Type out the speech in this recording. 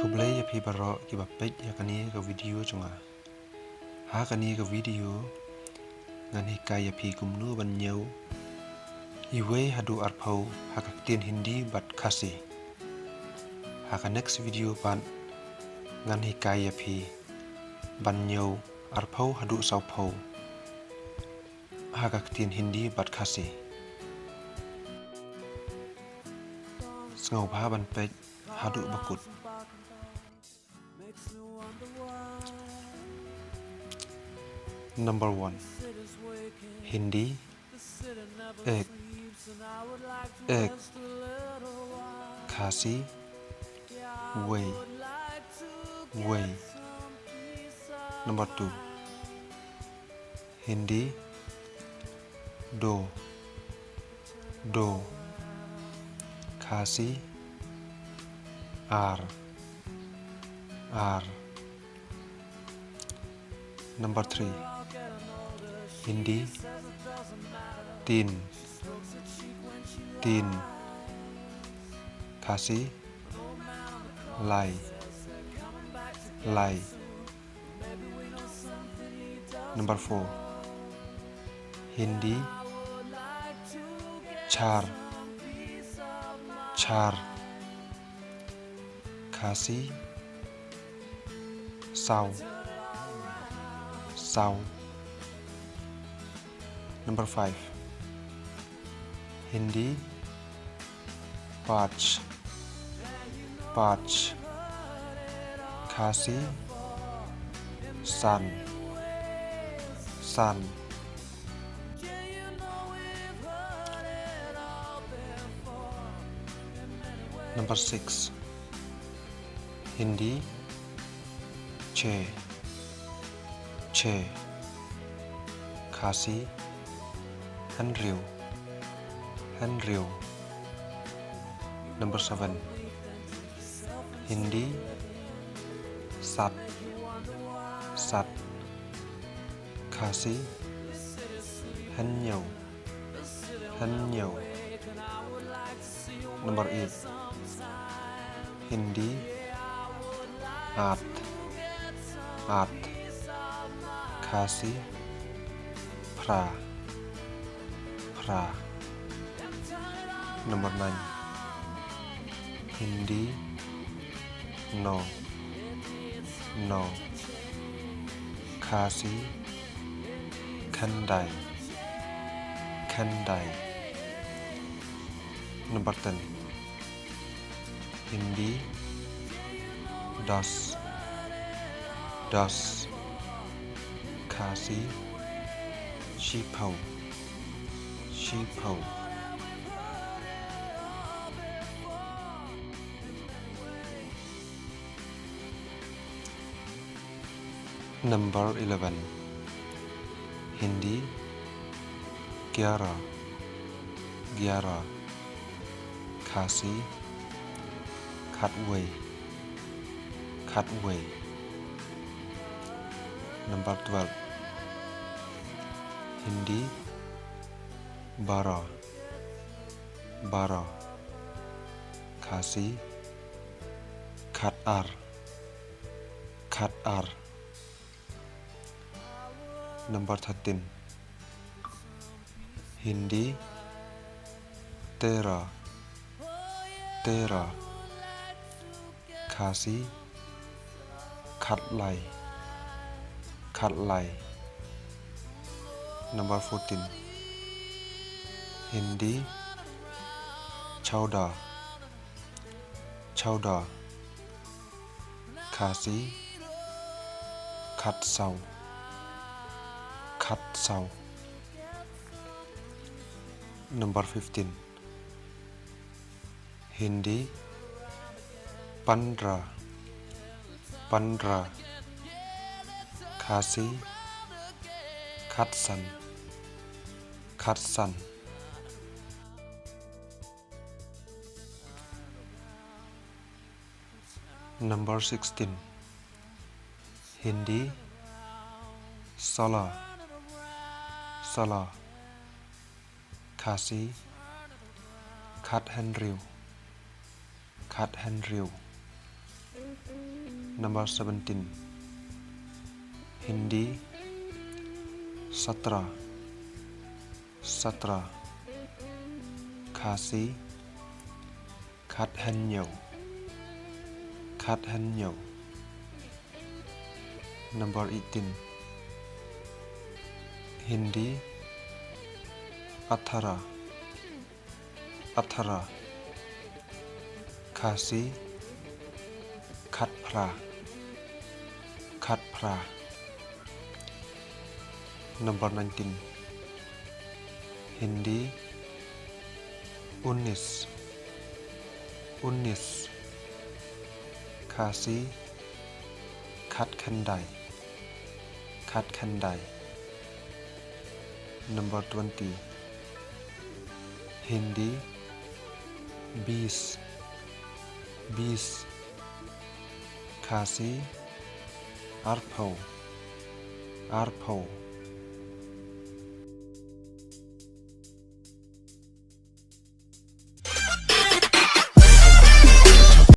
Kublai ya pi baro ki bapet ya kani ke video chunga. Ha kani ke video ngan hikai ya pi kumno ban ñiew. Iwe hadu arpau hakak tin Hindi bat Khasi. Haka next video pan ngan hikai ya pi ban ñiew arpau hadu saupau. Hakak tin Hindi bat Khasi. Sngau ba ban pet hadu bakut. Number 1. Hindi ek Khasi way. Number 2. Hindi do Khasi r. Number 3. Hindi tin Khasi lai. Number 4. Hindi char Khasi sau. Number 5. Hindi part Khasi san. Number 6. Hindi che Khasi hanriu. Number 7. Hindi sat Khasi ñiew. Number 8. Hindi at Khasi pra. Number 9. Hindi no Khasi khandai. Number 10. Hindi das Khasi shipau. Number 11. Hindi gyara Khasi cutway. Number 12. Hindi bara Khasi cut r. Number 13. Hindi tera Khasi cut lai. Number 14. Hindi chowda Khasi cut sau. Number 15. Hindi pandra Khasi khatsan. Number 16. Hindi sala Khasi cut hanriu. Number 17. Hindi 17. Khasi ñiew. Number 18. Hindi 18. Khasi phra. Number 19. Hindi 19. Khasi khandai. Number 20. Hindi 20. Khasi arpho.